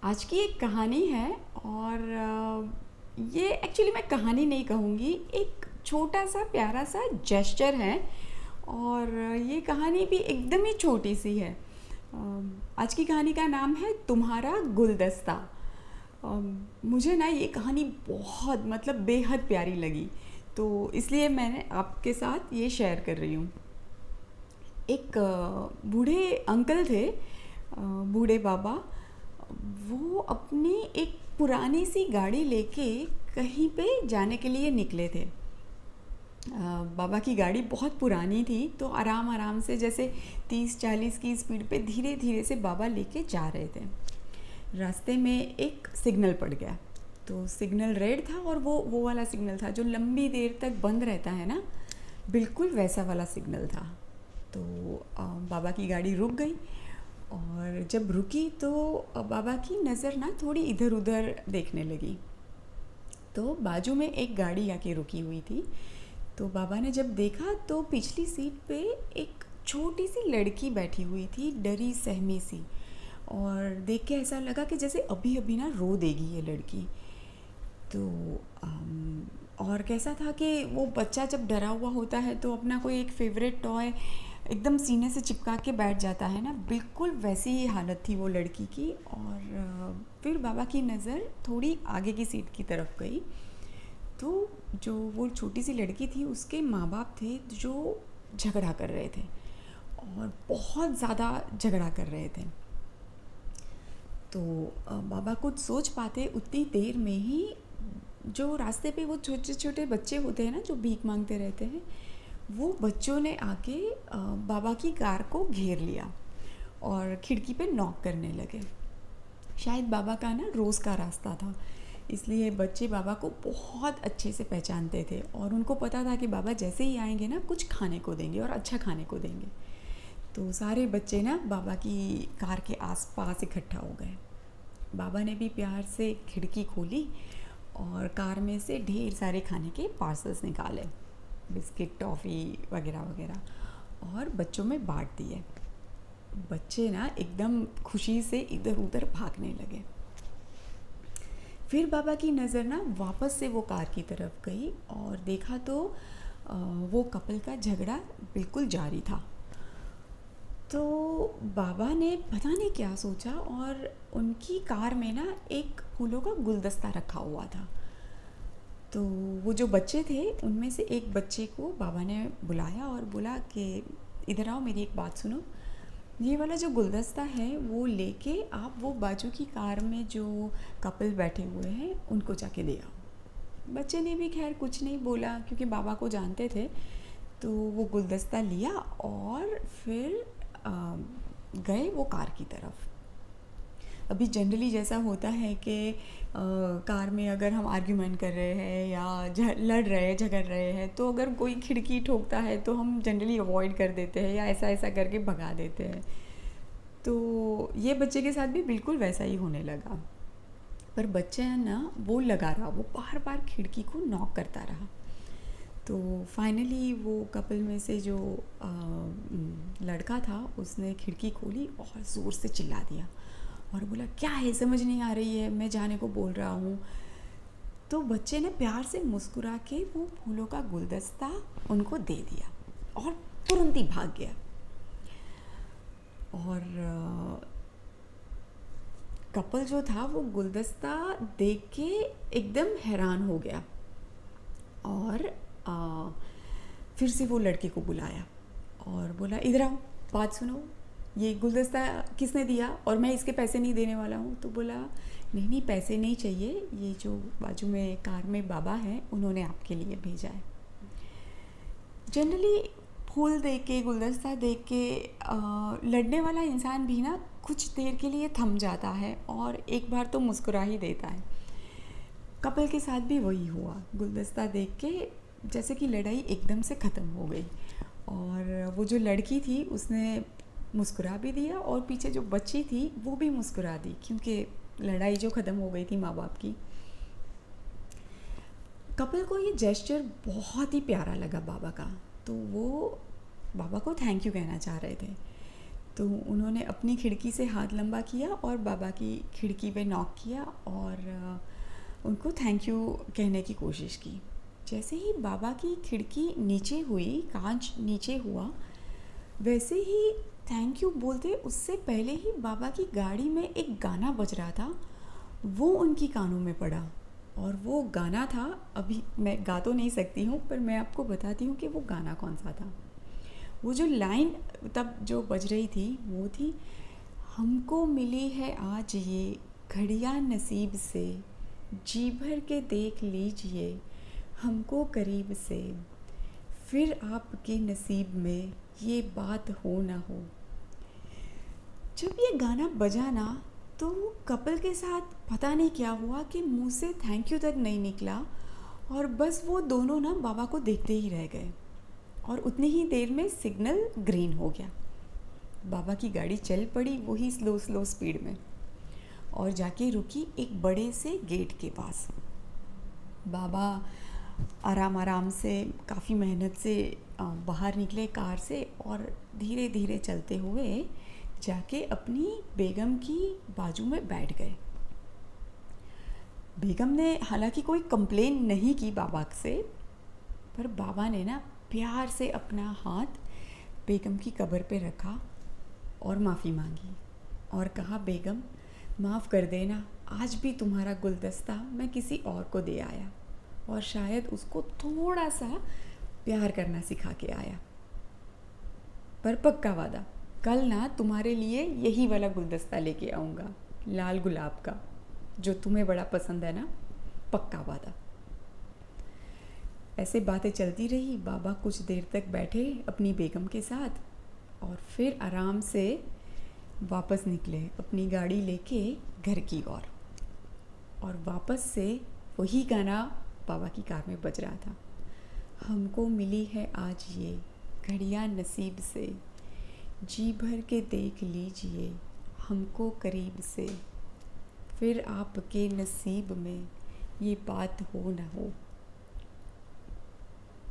आज की एक कहानी है और ये एक्चुअली मैं कहानी नहीं कहूँगी, एक छोटा सा प्यारा सा जेस्चर है। और ये कहानी भी एकदम ही छोटी सी है। आज की कहानी का नाम है तुम्हारा गुलदस्ता। मुझे ना ये कहानी बहुत बेहद प्यारी लगी, तो इसलिए मैंने आपके साथ ये शेयर कर रही हूँ। एक बूढ़े अंकल थे, बूढ़े बाबा। वो अपनी एक पुरानी सी गाड़ी लेके कहीं पे जाने के लिए निकले थे। बाबा की गाड़ी बहुत पुरानी थी, तो आराम आराम से जैसे 30-40 की स्पीड पे धीरे धीरे से बाबा लेके जा रहे थे। रास्ते में एक सिग्नल पड़ गया, तो सिग्नल रेड था और वो वाला सिग्नल था जो लंबी देर तक बंद रहता है ना, बिल्कुल वैसा वाला सिग्नल था। तो बाबा की गाड़ी रुक गई और जब रुकी तो बाबा की नज़र ना थोड़ी इधर उधर देखने लगी। तो बाजू में एक गाड़ी आके रुकी हुई थी। तो बाबा ने जब देखा तो पिछली सीट पे एक छोटी सी लड़की बैठी हुई थी, डरी सहमी सी। और देख के ऐसा लगा कि जैसे अभी अभी ना रो देगी ये लड़की। तो और कैसा था कि वो बच्चा जब डरा हुआ होता है तो अपना कोई एक फेवरेट टॉय एकदम सीने से चिपका के बैठ जाता है ना, बिल्कुल वैसी ही हालत थी वो लड़की की। और फिर बाबा की नज़र थोड़ी आगे की सीट की तरफ गई, तो जो वो छोटी सी लड़की थी उसके माँ बाप थे जो झगड़ा कर रहे थे, और बहुत ज़्यादा झगड़ा कर रहे थे। तो बाबा कुछ सोच पाते उतनी देर में ही जो रास्ते पे वो छोटे छोटे बच्चे होते हैं ना, जो भीख मांगते रहते हैं, वो बच्चों ने आके बाबा की कार को घेर लिया और खिड़की पे नॉक करने लगे। शायद बाबा का ना रोज़ का रास्ता था, इसलिए बच्चे बाबा को बहुत अच्छे से पहचानते थे और उनको पता था कि बाबा जैसे ही आएंगे ना कुछ खाने को देंगे और अच्छा खाने को देंगे। तो सारे बच्चे ना बाबा की कार के आसपास इकट्ठा हो गए। बाबा ने भी प्यार से खिड़की खोली और कार में से ढेर सारे खाने के पार्सल्स निकाले, बिस्किट, टॉफ़ी वगैरह वगैरह, और बच्चों में बांट दिए। बच्चे ना एकदम खुशी से इधर उधर भागने लगे। फिर बाबा की नज़र ना वापस से वो कार की तरफ गई और देखा तो वो कपल का झगड़ा बिल्कुल जारी था। तो बाबा ने पता नहीं क्या सोचा और उनकी कार में ना एक फूलों का गुलदस्ता रखा हुआ था। तो वो जो बच्चे थे उनमें से एक बच्चे को बाबा ने बुलाया और बोला कि इधर आओ, मेरी एक बात सुनो। ये वाला जो गुलदस्ता है वो लेके आप वो बाजू की कार में जो कपल बैठे हुए हैं उनको जाके दे आओ। बच्चे ने भी खैर कुछ नहीं बोला क्योंकि बाबा को जानते थे। तो वो गुलदस्ता लिया और फिर गए वो कार की तरफ। अभी जनरली जैसा होता है कि कार में अगर हम आर्ग्यूमेंट कर रहे हैं या लड़ रहे हैं, झगड़ रहे हैं, तो अगर कोई खिड़की ठोकता है तो हम जनरली अवॉइड कर देते हैं या ऐसा ऐसा करके भगा देते हैं। तो ये बच्चे के साथ भी बिल्कुल वैसा ही होने लगा। पर बच्चा ना वो लगा रहा, वो बार बार खिड़की को नॉक करता रहा। तो फाइनली वो कपल में से जो लड़का था उसने खिड़की खोली और ज़ोर से चिल्ला दिया और बोला, क्या है, समझ नहीं आ रही है, मैं जाने को बोल रहा हूँ। तो बच्चे ने प्यार से मुस्कुरा के वो फूलों का गुलदस्ता उनको दे दिया और तुरंत ही भाग गया। और कपल जो था वो गुलदस्ता देख के एकदम हैरान हो गया और फिर से वो लड़के को बुलाया और बोला, इधर आओ, बात सुनो, ये गुलदस्ता किसने दिया और मैं इसके पैसे नहीं देने वाला हूँ। तो बोला, नहीं नहीं, पैसे नहीं चाहिए, ये जो बाजू में कार में बाबा हैं उन्होंने आपके लिए भेजा है। जनरली फूल देख के, गुलदस्ता देख के लड़ने वाला इंसान भी ना कुछ देर के लिए थम जाता है और एक बार तो मुस्कुरा ही देता है। कपल के साथ भी वही हुआ। गुलदस्ता देख के जैसे कि लड़ाई एकदम से ख़त्म हो गई और वो जो लड़की थी उसने मुस्कुरा भी दिया और पीछे जो बच्ची थी वो भी मुस्कुरा दी क्योंकि लड़ाई जो ख़त्म हो गई थी माँ बाप की। कपल को ये जेस्चर बहुत ही प्यारा लगा बाबा का, तो वो बाबा को थैंक यू कहना चाह रहे थे। तो उन्होंने अपनी खिड़की से हाथ लंबा किया और बाबा की खिड़की पे नॉक किया और उनको थैंक यू कहने की कोशिश की। जैसे ही बाबा की खिड़की नीचे हुई, कांच नीचे हुआ, वैसे ही थैंक यू बोलते उससे पहले ही बाबा की गाड़ी में एक गाना बज रहा था, वो उनकी कानों में पड़ा। और वो गाना था, अभी मैं गा तो नहीं सकती हूँ पर मैं आपको बताती हूँ कि वो गाना कौन सा था। वो जो लाइन तब जो बज रही थी वो थी, हमको मिली है आज ये घड़ियाँ नसीब से, जी भर के देख लीजिए हमको करीब से, फिर आपके नसीब में ये बात हो ना हो। जब ये गाना बजा ना तो कपल के साथ पता नहीं क्या हुआ कि मुंह से थैंक यू तक नहीं निकला और बस वो दोनों ना बाबा को देखते ही रह गए। और उतनी ही देर में सिग्नल ग्रीन हो गया, बाबा की गाड़ी चल पड़ी वही स्लो स्लो स्पीड में और जाके रुकी एक बड़े से गेट के पास। बाबा आराम आराम से काफ़ी मेहनत से बाहर निकले कार से और धीरे धीरे चलते हुए जाके अपनी बेगम की बाजू में बैठ गए। बेगम ने हालांकि कोई कंप्लेन नहीं की बाबा से, पर बाबा ने ना प्यार से अपना हाथ बेगम की कब्र पे रखा और माफ़ी मांगी और कहा, बेगम माफ़ कर देना, आज भी तुम्हारा गुलदस्ता मैं किसी और को दे आया और शायद उसको थोड़ा सा प्यार करना सिखा के आया, पर पक्का वादा कल ना तुम्हारे लिए यही वाला गुलदस्ता लेके आऊँगा, लाल गुलाब का, जो तुम्हें बड़ा पसंद है ना, पक्का वादा। ऐसे बातें चलती रही। बाबा कुछ देर तक बैठे अपनी बेगम के साथ और फिर आराम से वापस निकले अपनी गाड़ी लेके घर की ओर। और वापस से वही गाना बाबा की कार में बज रहा था, हमको मिली है आज ये घड़ियाँ नसीब से, जी भर के देख लीजिए हमको करीब से, फिर आपके नसीब में ये बात हो ना हो।